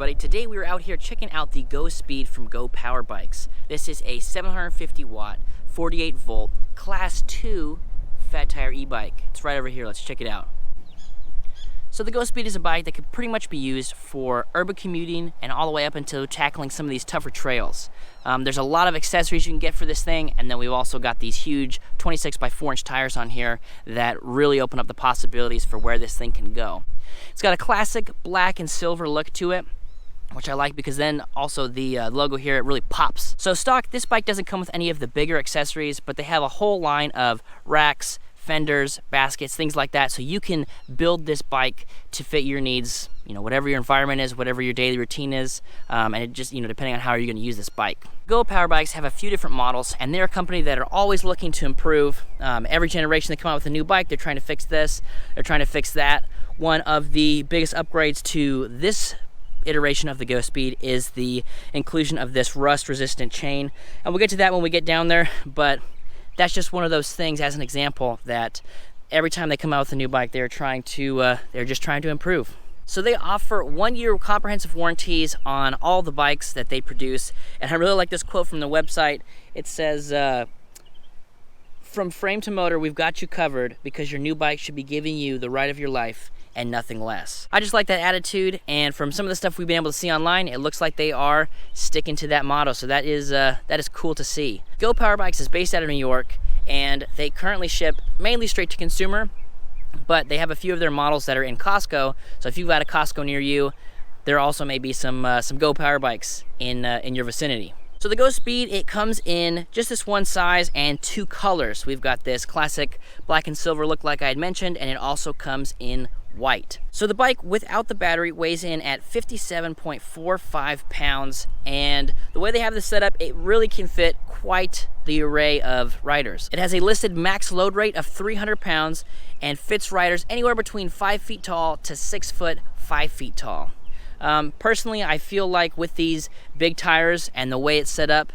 everybody. Today we were out here checking out the GoSpeed from GoPowerBikes. This is a 750 watt, 48 volt, class 2 fat tire e-bike. It's right over here, let's check it out. So the GoSpeed is a bike that could pretty much be used for urban commuting and all the way up until tackling some of these tougher trails. There's a lot of accessories you can get for this thing, and then we've also got these huge 26 by 4 inch tires on here that really open up the possibilities for where this thing can go. It's got a classic black and silver look to it, which I like because then also the logo here, it really pops. So stock, this bike doesn't come with any of the bigger accessories, but they have a whole line of racks, fenders, baskets, things like that, so you can build this bike to fit your needs, whatever your environment is, whatever your daily routine is, and it just, depending on how you're going to use this bike. GoPowerBikes have a few different models, and they're a company that are always looking to improve. Every generation they come out with a new bike, they're trying to fix this, they're trying to fix that. One of the biggest upgrades to this iteration of the GoSpeed is the inclusion of this rust-resistant chain, and we'll get to that when we get down there, but that's just one of those things as an example that every time they come out with a new bike, they're just trying to improve. So they offer 1-year comprehensive warranties on all the bikes that they produce, and I really like this quote from the website. It says, "From frame to motor, we've got you covered because your new bike should be giving you the ride of your life and nothing less." I just like that attitude, and from some of the stuff we've been able to see online, it looks like they are sticking to that motto, so that is cool to see. GoPowerBikes is based out of New York, and they currently ship mainly straight to consumer, but they have a few of their models that are in Costco, so if you've got a Costco near you, there also may be some GoPowerBikes in your vicinity. So the GoSpeed, it comes in just this one size and 2 colors. We've got this classic black and silver look like I had mentioned, and it also comes in white. So the bike without the battery weighs in at 57.45 pounds, and the way they have this set up, it really can fit quite the array of riders. It has a listed max load rate of 300 pounds and fits riders anywhere between 5 feet tall to 6 foot 5 feet tall. Personally, I feel like with these big tires and the way it's set up,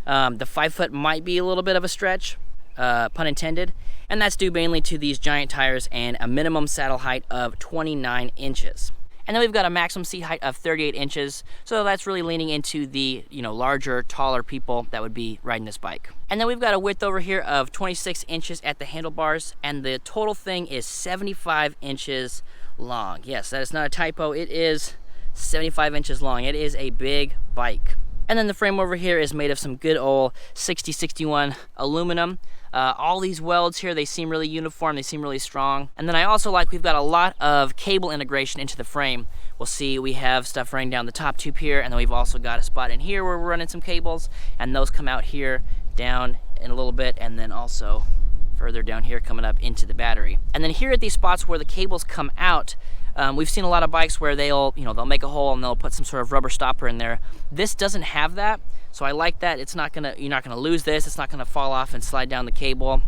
the 5 foot might be a little bit of a stretch, pun intended, and that's due mainly to these giant tires and a minimum saddle height of 29 inches. And then we've got a maximum seat height of 38 inches, so that's really leaning into the larger, taller people that would be riding this bike. And then we've got a width over here of 26 inches at the handlebars, and the total thing is 75 inches long. Yes, that is not a typo, it is 75 inches long. It is a big bike. And then the frame over here is made of some good old 6061 aluminum. All these welds here, they seem really uniform, they seem really strong. And then I also like we've got a lot of cable integration into the frame. We'll see we have stuff running down the top tube here, and then we've also got a spot in here where we're running some cables, and those come out here down in a little bit, and then also further down here coming up into the battery. And then here at these spots where the cables come out, we've seen a lot of bikes where they'll make a hole and they'll put some sort of rubber stopper in there. This doesn't have that, so I like that. You're not gonna lose this. It's not gonna fall off and slide down the cable.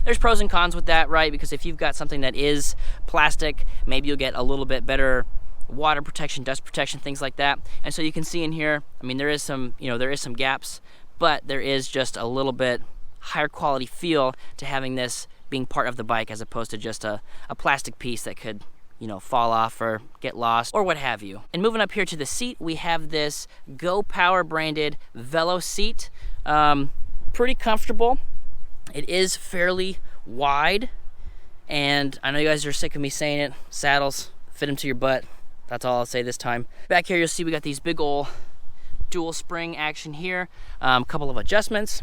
There's pros and cons with that, right? Because if you've got something that is plastic, maybe you'll get a little bit better water protection, dust protection, things like that. And so you can see in here, I mean, there is some gaps, but there is just a little bit higher quality feel to having this being part of the bike as opposed to just a plastic piece that could fall off or get lost or what have you. And moving up here to the seat, we have this GoPower branded Velo seat. Pretty comfortable. It is fairly wide, and I know you guys are sick of me saying it. Saddles, fit them to your butt. That's all I'll say this time. Back here you'll see we got these big old dual spring action here. A couple of adjustments.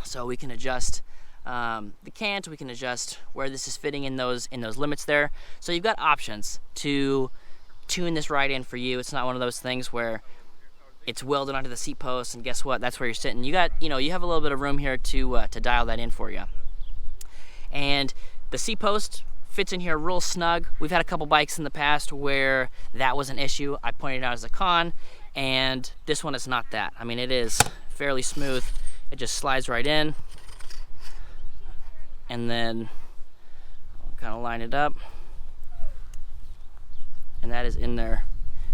So we can adjust the cant, we can adjust where this is fitting in those limits there. So you've got options to tune this right in for you. It's not one of those things where it's welded onto the seat post and guess what, that's where you're sitting. You got, you have a little bit of room here to dial that in for you. And the seat post fits in here real snug. We've had a couple bikes in the past where that was an issue. I pointed it out as a con, and this one is not that. I mean, it is fairly smooth. It just slides right in. And then I'll kind of line it up, and that is in there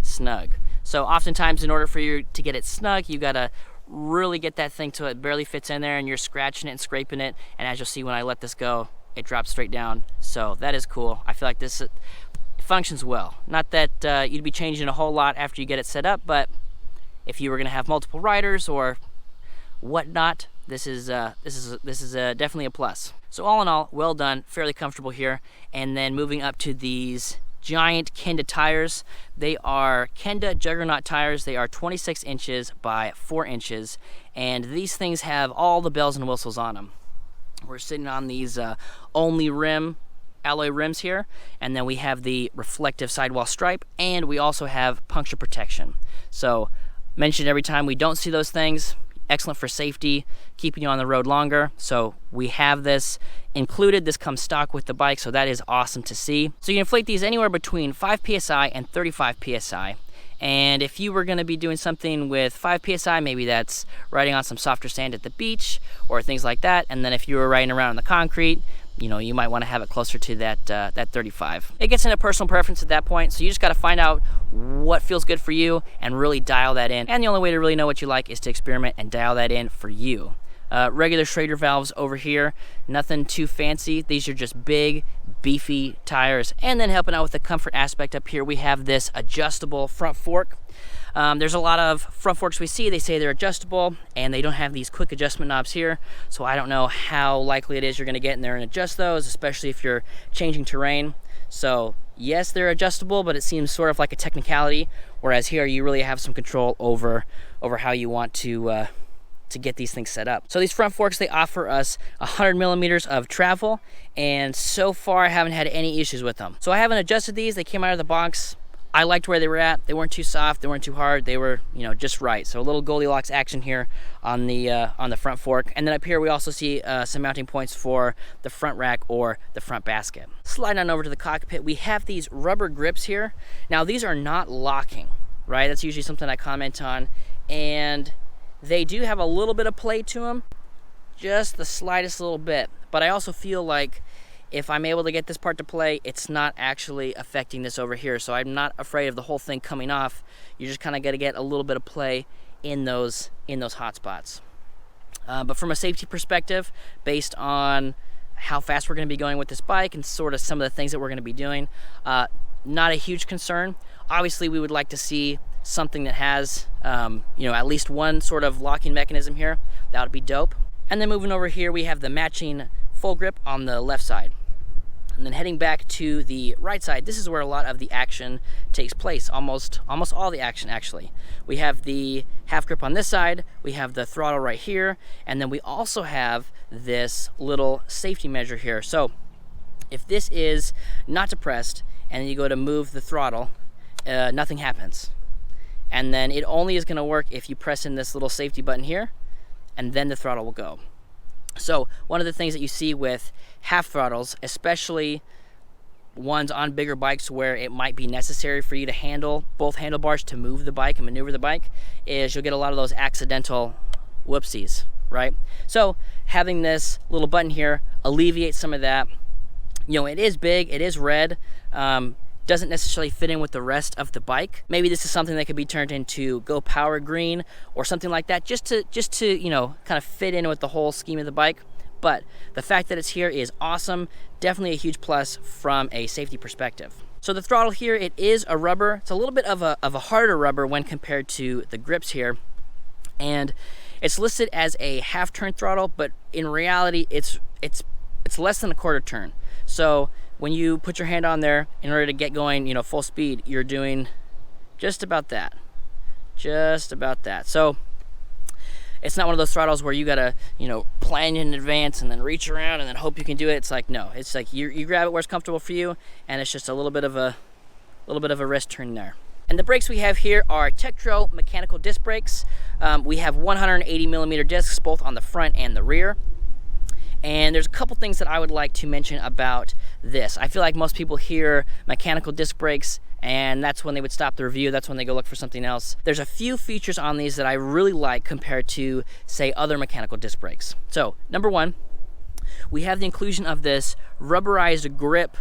snug. So oftentimes in order for you to get it snug, you gotta really get that thing till it barely fits in there and you're scratching it and scraping it, and as you'll see when I let this go, it drops straight down. So that is cool. I feel like this functions well. Not that you'd be changing a whole lot after you get it set up, but if you were going to have multiple riders or whatnot, this is definitely a plus. So all in all, well done, fairly comfortable here. And then moving up to these giant Kenda tires. They are Kenda Juggernaut tires. They are 26 inches by 4 inches, and these things have all the bells and whistles on them. We're sitting on these only rim alloy rims here, and then we have the reflective sidewall stripe, and we also have puncture protection. So mentioned every time, we don't see those things. Excellent for safety, keeping you on the road longer. So we have this included. This comes stock with the bike, so that is awesome to see. So you can inflate these anywhere between 5 psi and 35 psi. And if you were going to be doing something with 5 psi, maybe that's riding on some softer sand at the beach or things like that. And then if you were riding around on the concrete, you know, you might want to have it closer to that 35. It gets into personal preference at that point, so you just got to find out what feels good for you and really dial that in. And the only way to really know what you like is to experiment and dial that in for you. Regular Schrader valves over here, nothing too fancy. These are just big, beefy tires. And then helping out with the comfort aspect up here, we have this adjustable front fork. There's a lot of front forks we see, they say they're adjustable, and they don't have these quick adjustment knobs here, so I don't know how likely it is you're going to get in there and adjust those, especially if you're changing terrain. So yes, they're adjustable, but it seems sort of like a technicality, whereas here you really have some control over how you want to get these things set up. So these front forks, they offer us 100 millimeters of travel, and so far I haven't had any issues with them. So I haven't adjusted these. They came out of the box. I liked where they were at. They weren't too soft, they weren't too hard, they were, you know, just right. So a little Goldilocks action here on the front fork. And then up here we also see some mounting points for the front rack or the front basket. Sliding on over to the cockpit, we have these rubber grips here. Now these are not locking, right? That's usually something I comment on. And they do have a little bit of play to them, just the slightest little bit. But I also feel like if I'm able to get this part to play, it's not actually affecting this over here. So I'm not afraid of the whole thing coming off. You just kind of got to get a little bit of play in those hot spots. But from a safety perspective, based on how fast we're going to be going with this bike and sort of some of the things that we're going to be doing, not a huge concern. Obviously, we would like to see something that has, you know, at least one sort of locking mechanism here. That would be dope. And then moving over here, we have the matching full grip on the left side. And then heading back to the right side, this is where a lot of the action takes place, almost all the action actually. We have the half grip on this side, we have the throttle right here, and then we also have this little safety measure here. So if this is not depressed and then you go to move the throttle, nothing happens. And then it only is going to work if you press in this little safety button here, and then the throttle will go. So one of the things that you see with half throttles, especially ones on bigger bikes where it might be necessary for you to handle both handlebars to move the bike and maneuver the bike, is you'll get a lot of those accidental whoopsies, right? So having this little button here alleviates some of that. You know, it is big, it is red, doesn't necessarily fit in with the rest of the bike. Maybe this is something that could be turned into GoPower Green or something like that, just to you know, kind of fit in with the whole scheme of the bike. But the fact that it's here is awesome. Definitely a huge plus from a safety perspective. So the throttle here, it is a rubber. It's a little bit of a harder rubber when compared to the grips here. And it's listed as a half turn throttle, but in reality, it's less than a quarter turn. So when you put your hand on there, in order to get going, you know, full speed, you're doing just about that. Just about that. So it's not one of those throttles where you gotta, you know, plan in advance and then reach around and then hope you can do it. It's like, no, it's like you grab it where it's comfortable for you, and it's just a little bit of a wrist turn there. And the brakes we have here are Tektro mechanical disc brakes. We have 180 millimeter discs both on the front and the rear. And there's a couple things that I would like to mention about this. I feel like most people hear mechanical disc brakes and that's when they would stop the review. That's when they go look for something else. There's a few features on these that I really like compared to, say, other mechanical disc brakes. So, number one, we have the inclusion of this rubberized grip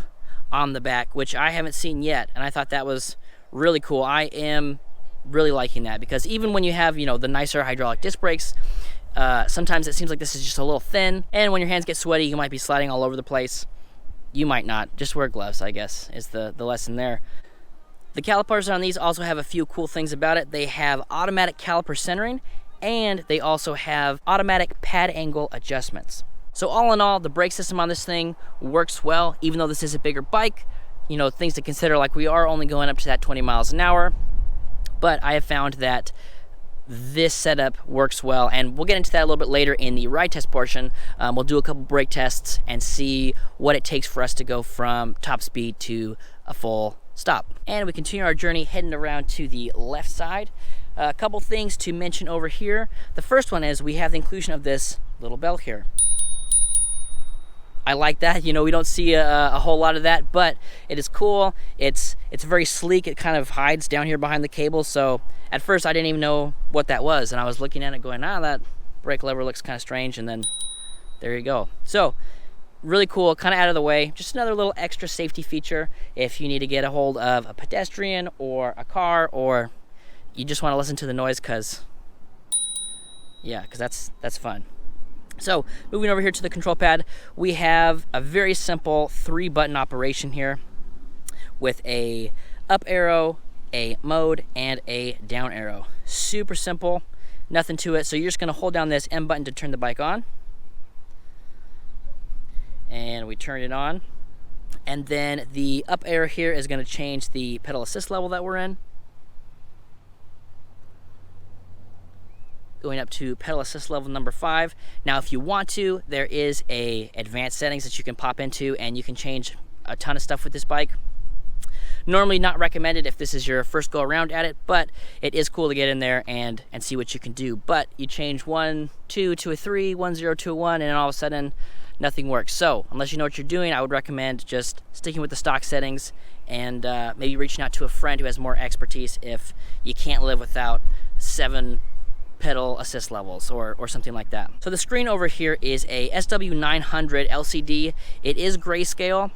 on the back, which I haven't seen yet, and I thought that was really cool. I am really liking that because even when you have, you know, the nicer hydraulic disc brakes, sometimes it seems like this is just a little thin, and when your hands get sweaty, you might be sliding all over the place. You might not. Just wear gloves, I guess, is the lesson there. The calipers on these also have a few cool things about it. They have automatic caliper centering, and they also have automatic pad angle adjustments. So all in all, the brake system on this thing works well, even though this is a bigger bike. You know, things to consider, like we are only going up to that 20 miles an hour, but I have found that this setup works well, and we'll get into that a little bit later in the ride test portion. We'll do a couple brake tests and see what it takes for us to go from top speed to a full stop. And we continue our journey heading around to the left side. A couple things to mention over here. The first one is we have the inclusion of this little bell here. I like that. You know, we don't see a whole lot of that, but it is cool. It's very sleek. It kind of hides down here behind the cable. So at first I didn't even know what that was, and I was looking at it going, that brake lever looks kind of strange, and then there you go. So really cool, kind of out of the way. Just another little extra safety feature if you need to get a hold of a pedestrian or a car, or you just want to listen to the noise, because that's fun. So moving over here to the control pad, we have a very simple 3-button operation here with a up arrow, a mode, and a down arrow. Super simple, nothing to it. So you're just going to hold down this M button to turn the bike on, and we turn it on. And then the up arrow here is going to change the pedal assist level that we're in, going up to pedal assist level number 5. Now if you want to, there is a advanced settings that you can pop into, and you can change a ton of stuff with this bike. Normally not recommended if this is your first go around at it, but it is cool to get in there and see what you can do. But you change 1, 2 to a 3, 1, 0 to a 1, and all of a sudden nothing works. So unless you know what you're doing, I would recommend just sticking with the stock settings and maybe reaching out to a friend who has more expertise if you can't live without 7 pedal assist levels or something like that. So the screen over here is a SW900 LCD. It is grayscale.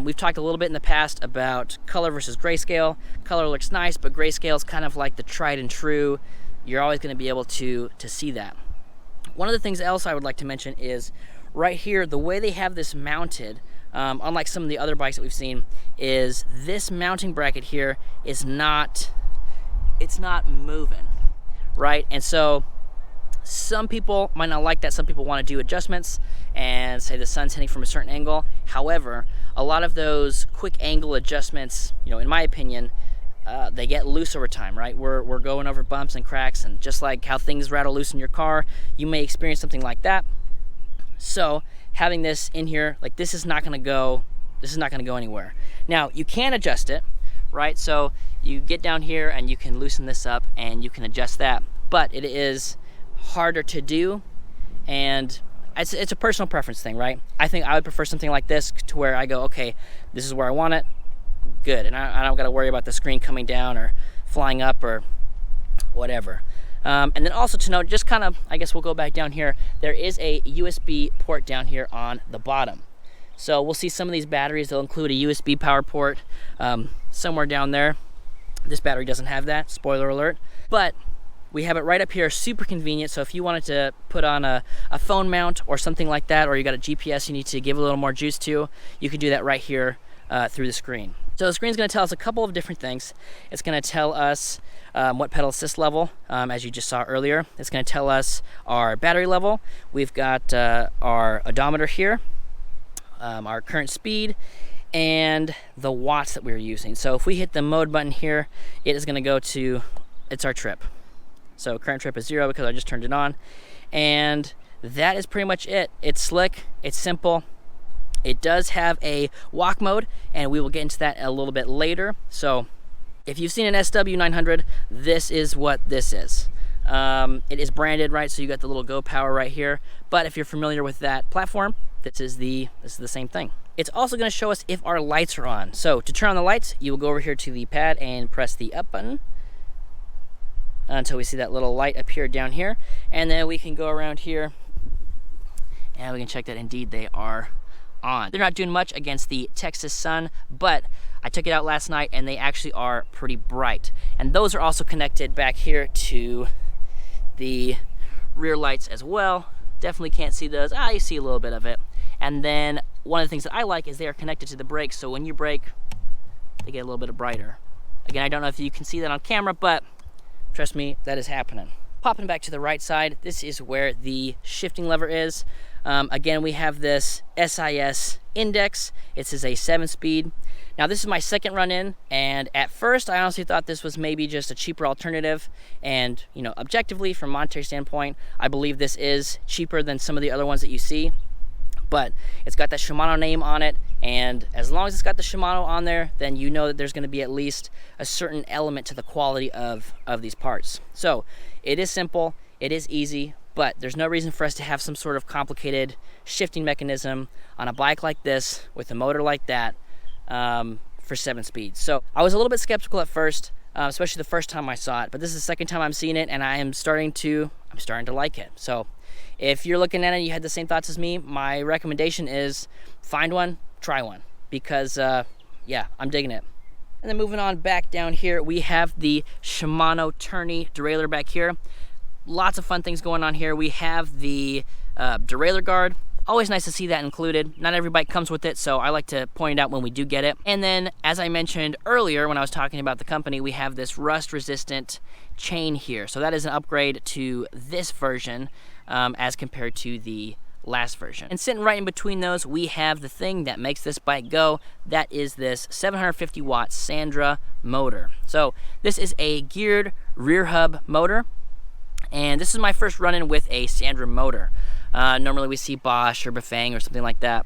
We've talked a little bit in the past about color versus grayscale. Color looks nice, but grayscale is kind of like the tried and true. You're always going to be able to see that. One of the things else I would like to mention is right here, the way they have this mounted, unlike some of the other bikes that we've seen, is this mounting bracket here is not moving, right? And so some people might not like that. Some people want to do adjustments and say the sun's hitting from a certain angle. However, a lot of those quick angle adjustments, you know, in my opinion, they get loose over time, right? We're going over bumps and cracks, and just like how things rattle loose in your car, you may experience something like that. So having this in here, like, this is not going to go anywhere. Now you can adjust it, right? So you get down here and you can loosen this up and you can adjust that, but it is harder to do, and it's a personal preference thing, right? I think I would prefer something like this to where I go, okay, this is where I want it, good, and I don't got to worry about the screen coming down or flying up or whatever. And then also to note, just kind of, I guess we'll go back down here, there is a USB port down here on the bottom. So we'll see some of these batteries, they'll include a USB power port somewhere down there. This battery doesn't have that, spoiler alert, but we have it right up here, super convenient. So if you wanted to put on a phone mount or something like that, or you got a GPS you need to give a little more juice to, you can do that right here through the screen. So the screen's going to tell us a couple of different things. It's going to tell us what pedal assist level, as you just saw earlier. It's going to tell us our battery level. We've got our odometer here, our current speed, and the watts that we're using. So if we hit the mode button here, it is going to go to, it's our trip. So current trip is 0 because I just turned it on. And that is pretty much it. It's slick, it's simple. It does have a walk mode, and we will get into that a little bit later. So if you've seen an SW900, this is what this is. It is branded, right? So you got the little Go Power right here. But if you're familiar with that platform, this is the same thing. It's also going to show us if our lights are on. So to turn on the lights, you will go over here to the pad and press the up button until we see that little light appear down here, and then we can go around here and we can check that indeed they are on. They're not doing much against the Texas sun, but I took it out last night and they actually are pretty bright. And those are also connected back here to the rear lights as well. Definitely can't see those. You see a little bit of it. And then one of the things that I like is they are connected to the brakes, so when you brake, they get a little bit brighter. Again, I don't know if you can see that on camera, but trust me, that is happening. Popping back to the right side, this is where the shifting lever is. Again, we have this SIS index. It says a 7-speed. Now, this is my second run in, and at first, I honestly thought this was maybe just a cheaper alternative. And, you know, objectively, from a monetary standpoint, I believe this is cheaper than some of the other ones that you see. But it's got that Shimano name on it, and as long as it's got the Shimano on there, then you know that there's going to be at least a certain element to the quality of these parts. So it is simple, it is easy, but there's no reason for us to have some sort of complicated shifting mechanism on a bike like this with a motor like that for 7 speeds. So I was a little bit skeptical at first, especially the first time I saw it, but this is the second time I'm seeing it, and I'm starting to like it. So if you're looking at it and you had the same thoughts as me, my recommendation is find one, try one, because yeah, I'm digging it. And then moving on back down here, we have the Shimano Tourney derailleur back here. Lots of fun things going on here. We have the derailleur guard. Always nice to see that included. Not every bike comes with it, so I like to point it out when we do get it. And then, as I mentioned earlier when I was talking about the company, we have this rust-resistant chain here. So that is an upgrade to this version as compared to the last version. And sitting right in between those, we have the thing that makes this bike go. That is this 750 watt Sandra motor. So this is a geared rear hub motor, and this is my first run-in with a Sandra motor. Normally we see Bosch or Bafang or something like that,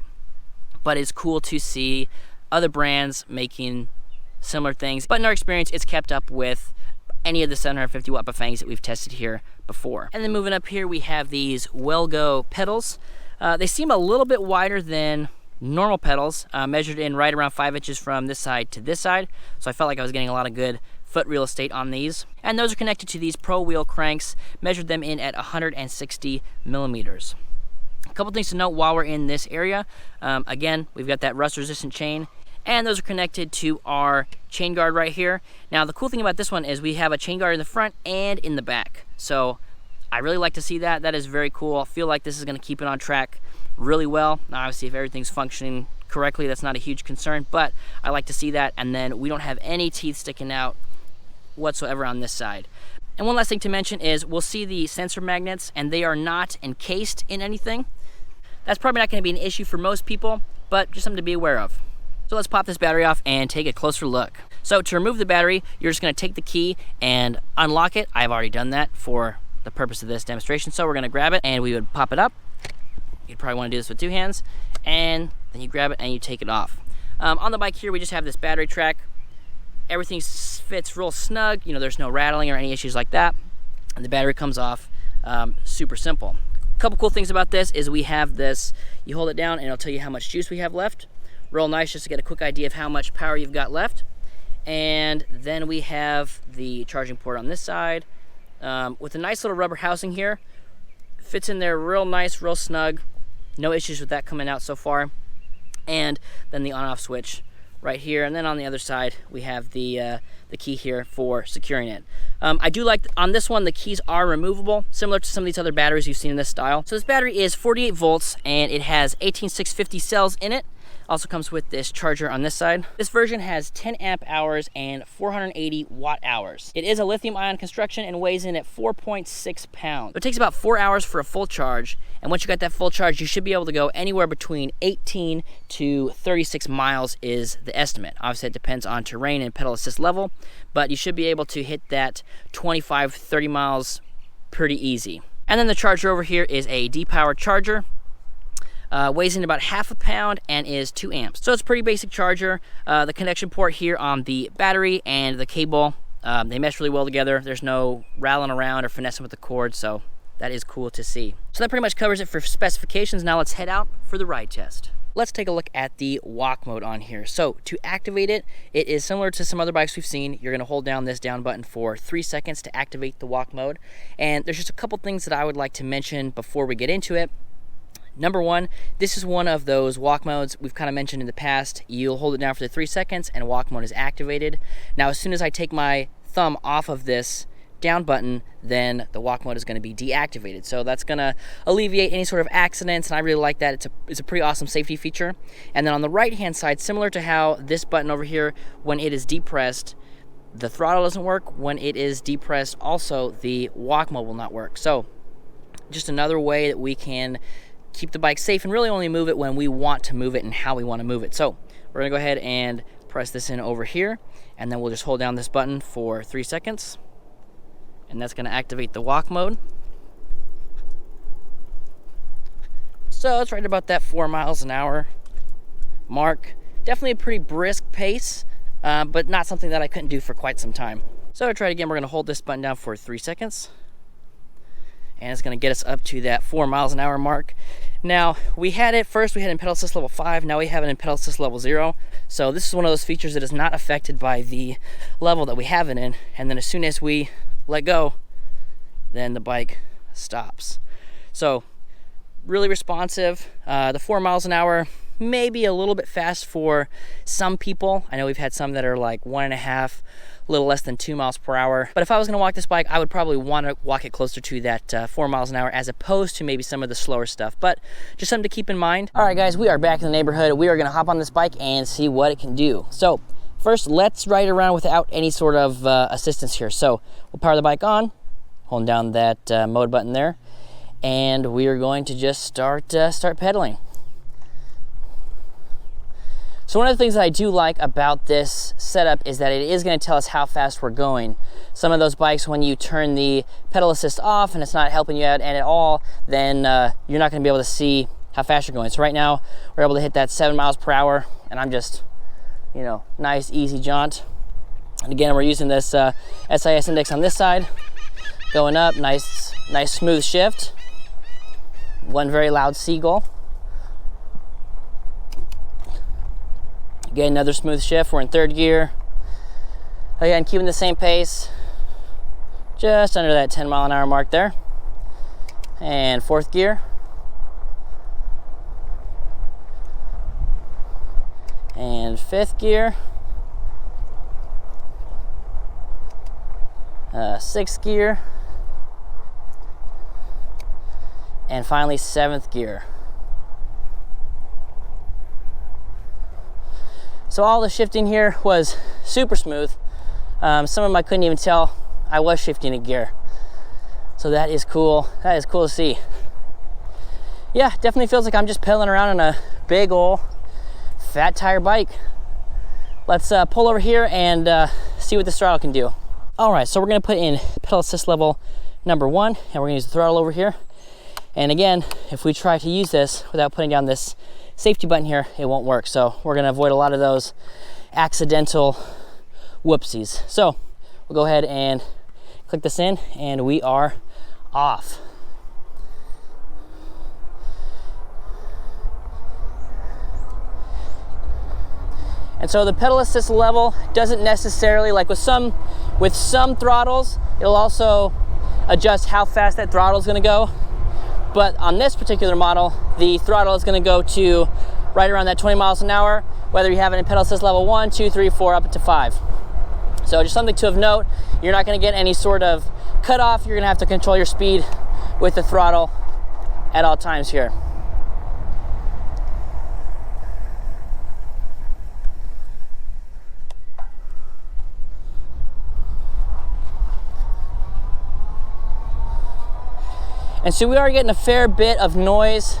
but it's cool to see other brands making similar things. But in our experience, it's kept up with any of the 750 watt Bafangs that we've tested here before. And then moving up here, we have these Wellgo pedals. They seem a little bit wider than normal pedals, measured in right around 5 inches from this side to this side. So I felt like I was getting a lot of good foot real estate on these. And those are connected to these Pro Wheel cranks, measured them in at 160 millimeters. A couple things to note while we're in this area. Again, we've got that rust resistant chain, and those are connected to our chain guard right here. Now, the cool thing about this one is we have a chain guard in the front and in the back. So I really like to see that. That is very cool. I feel like this is going to keep it on track really well. Now, obviously, if everything's functioning correctly, that's not a huge concern, but I like to see that. And then we don't have any teeth sticking out whatsoever on this side. And one last thing to mention is we'll see the sensor magnets, and they are not encased in anything. That's probably not going to be an issue for most people, but just something to be aware of. So let's pop this battery off and take a closer look. So to remove the battery, you're just going to take the key and unlock it. I've already done that for the purpose of this demonstration. So we're going to grab it, and we would pop it up. You'd probably want to do this with 2 hands, and then you grab it and you take it off. On the bike here, we just have this battery track. Everything fits real snug. You know, there's no rattling or any issues like that. And the battery comes off super simple. A couple cool things about this is we have this, you hold it down and it'll tell you how much juice we have left. Real nice just to get a quick idea of how much power you've got left. And then we have the charging port on this side with a nice little rubber housing here. Fits in there real nice, real snug. No issues with that coming out so far. And then the on-off switch right here, and then on the other side we have the key here for securing it. I do like on this one the keys are removable, similar to some of these other batteries you've seen in this style. So this battery is 48 volts and it has 18650 cells in it. Also comes with this charger on this side. This version has 10 amp hours and 480 watt hours. It is a lithium-ion construction and weighs in at 4.6 pounds. It takes about 4 hours for a full charge, and once you got that full charge, you should be able to go anywhere between 18 to 36 miles is the estimate. Obviously, it depends on terrain and pedal assist level, but you should be able to hit that 25, 30 miles pretty easy. And then the charger over here is a D-power charger. Weighs in about half a pound and is 2 amps. So it's a pretty basic charger. The connection port here on the battery and the cable, they mesh really well together. There's no rattling around or finessing with the cord, so that is cool to see. So that pretty much covers it for specifications. Now let's head out for the ride test. Let's take a look at the walk mode on here. So to activate it, it is similar to some other bikes we've seen. You're gonna hold down this down button for 3 seconds to activate the walk mode. And there's just a couple things that I would like to mention before we get into it. Number one, this is one of those walk modes we've kind of mentioned in the past. You'll hold it down for the 3 seconds and walk mode is activated. Now, as soon as I take my thumb off of this down button, then the walk mode is going to be deactivated. So that's going to alleviate any sort of accidents, and I really like that. It's a pretty awesome safety feature. And then on the right hand side, similar to how this button over here, when it is depressed, the throttle doesn't work. When it is depressed, also the walk mode will not work. So just another way that we can keep the bike safe and really only move it when we want to move it and how we want to move it. So we're going to go ahead and press this in over here, and then we'll just hold down this button for 3 seconds. And that's going to activate the walk mode. So it's right about that 4 miles an hour mark. Definitely a pretty brisk pace, but not something that I couldn't do for quite some time. So to try it again, we're going to hold this button down for 3 seconds. And it's going to get us up to that 4 miles an hour mark. Now, we had it first, we had it in pedal assist level 5, now we have it in pedal assist level 0. So this is one of those features that is not affected by the level that we have it in. And then as soon as we let go, then the bike stops. So really responsive. The 4 miles an hour, maybe a little bit fast for some people. I know we've had some that are like 1.5, a little less than 2 miles per hour. But if I was going to walk this bike, I would probably want to walk it closer to that 4 miles an hour as opposed to maybe some of the slower stuff. But just something to keep in mind. All right, guys, we are back in the neighborhood. We are going to hop on this bike and see what it can do. So first, let's ride around without any sort of assistance here. So we'll power the bike on, holding down that mode button there, and we are going to just start pedaling. So one of the things that I do like about this setup is that it is going to tell us how fast we're going. Some of those bikes, when you turn the pedal assist off and it's not helping you out at all, then you're not going to be able to see how fast you're going. So right now, we're able to hit that 7 miles per hour, and I'm just, you know, nice, easy jaunt. And again, we're using this SIS index on this side, going up, nice smooth shift. One very loud seagull. Again, another smooth shift. We're in 3rd gear. Again, keeping the same pace, just under that 10 mile an hour mark there. And 4th gear. And 5th gear. 6th gear. And finally 7th gear. So all the shifting here was super smooth. Some of them I couldn't even tell I was shifting a gear. So that is cool. That is cool to see. Yeah, definitely feels like I'm just pedaling around on a big old fat tire bike. Let's pull over here and see what the throttle can do. All right, so we're gonna put in pedal assist level number 1, and we're gonna use the throttle over here. And again, if we try to use this without putting down this safety button here, it won't work. So we're gonna avoid a lot of those accidental whoopsies. So we'll go ahead and click this in, and we are off. And so the pedal assist level doesn't necessarily, like with some throttles, it'll also adjust how fast that throttle is gonna go. But on this particular model, the throttle is going to go to right around that 20 miles an hour, whether you have it in pedal assist level 1, 2, 3, 4, up to 5. So just something to of note, you're not going to get any sort of cutoff. You're going to have to control your speed with the throttle at all times here. And so we are getting a fair bit of noise.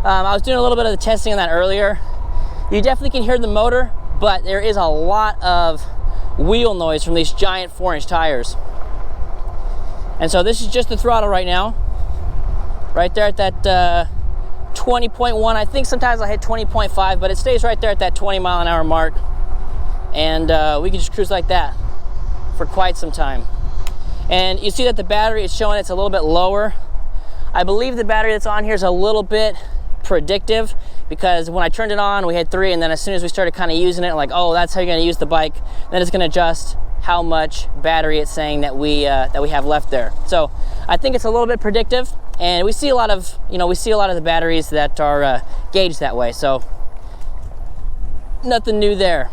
I was doing a little bit of the testing on that earlier. You definitely can hear the motor, but there is a lot of wheel noise from these giant 4-inch tires. And so this is just the throttle right now. Right there at that 20.1. I think sometimes I hit 20.5, but it stays right there at that 20 mile an hour mark. And we can just cruise like that for quite some time. And you see that the battery is showing it's a little bit lower. I believe the battery that's on here is a little bit predictive, because when I turned it on, we had 3, and then as soon as we started kind of using it, like, oh, that's how you're going to use the bike, then it's going to adjust how much battery it's saying that we have left there. So I think it's a little bit predictive, and we see a lot of the batteries that are gauged that way. So nothing new there.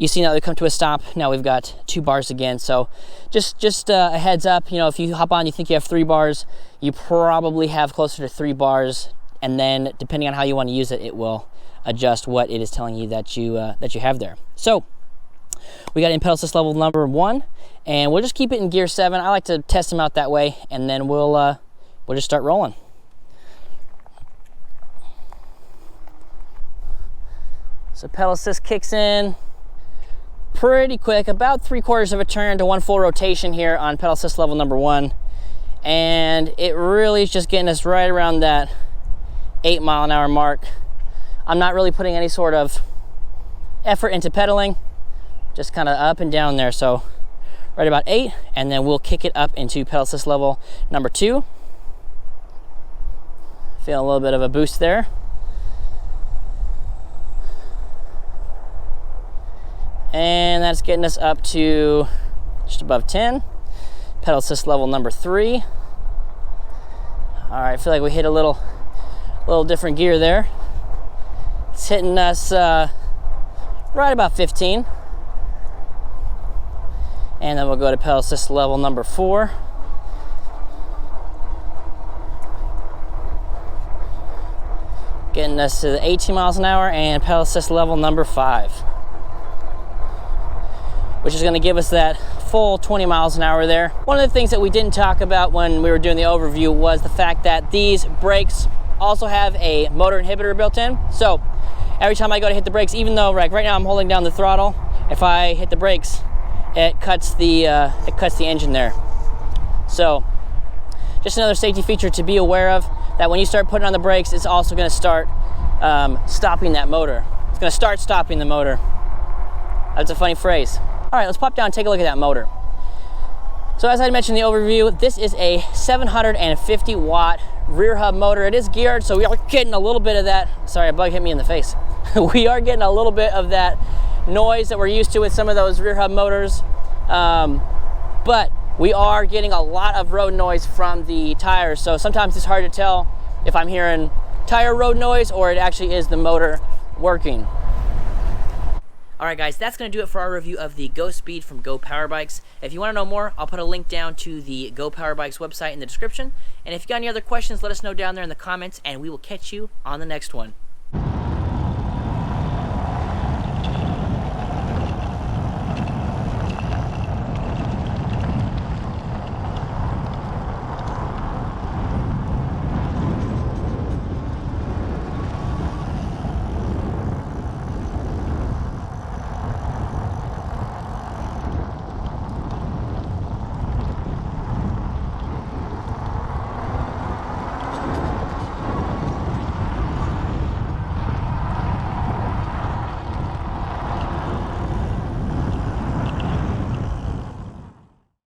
You see now we come to a stop. Now we've got 2 bars again. So just a heads up, you know, if you hop on, you think you have 3 bars, you probably have closer to 3 bars. And then depending on how you want to use it, it will adjust what it is telling you that you have there. So we got in pedal assist level number 1, and we'll just keep it in gear 7. I like to test them out that way, and then we'll just start rolling. So pedal assist kicks in pretty quick, about 3/4 of a turn to 1 full rotation here on pedal assist level number 1. And it really is just getting us right around that 8-mile-an-hour mark. I'm not really putting any sort of effort into pedaling, just kind of up and down there. So right about 8, and then we'll kick it up into pedal assist level number 2. Feeling a little bit of a boost there. And that's getting us up to just above 10. Pedal assist level number 3. All right, I feel like we hit a little different gear there. It's hitting us right about 15. And then we'll go to pedal assist level number 4. Getting us to the 18 miles an hour, and pedal assist level number 5, which is going to give us that full 20 miles an hour there. One of the things that we didn't talk about when we were doing the overview was the fact that these brakes also have a motor inhibitor built in. So every time I go to hit the brakes, even though like right now I'm holding down the throttle, if I hit the brakes, it cuts the engine there. So just another safety feature to be aware of, that when you start putting on the brakes, it's also going to start stopping that motor. It's going to start stopping the motor. That's a funny phrase. All right, let's pop down and take a look at that motor. So as I mentioned in the overview, this is a 750 watt rear hub motor. It is geared, so we are getting a little bit of that. Sorry, a bug hit me in the face. We are getting a little bit of that noise that we're used to with some of those rear hub motors. But we are getting a lot of road noise from the tires. So sometimes it's hard to tell if I'm hearing tire road noise or it actually is the motor working. All right, guys, that's going to do it for our review of the GoSpeed from GoPowerBikes. If you want to know more, I'll put a link down to the GoPowerBikes website in the description. And if you got any other questions, let us know down there in the comments, and we will catch you on the next one.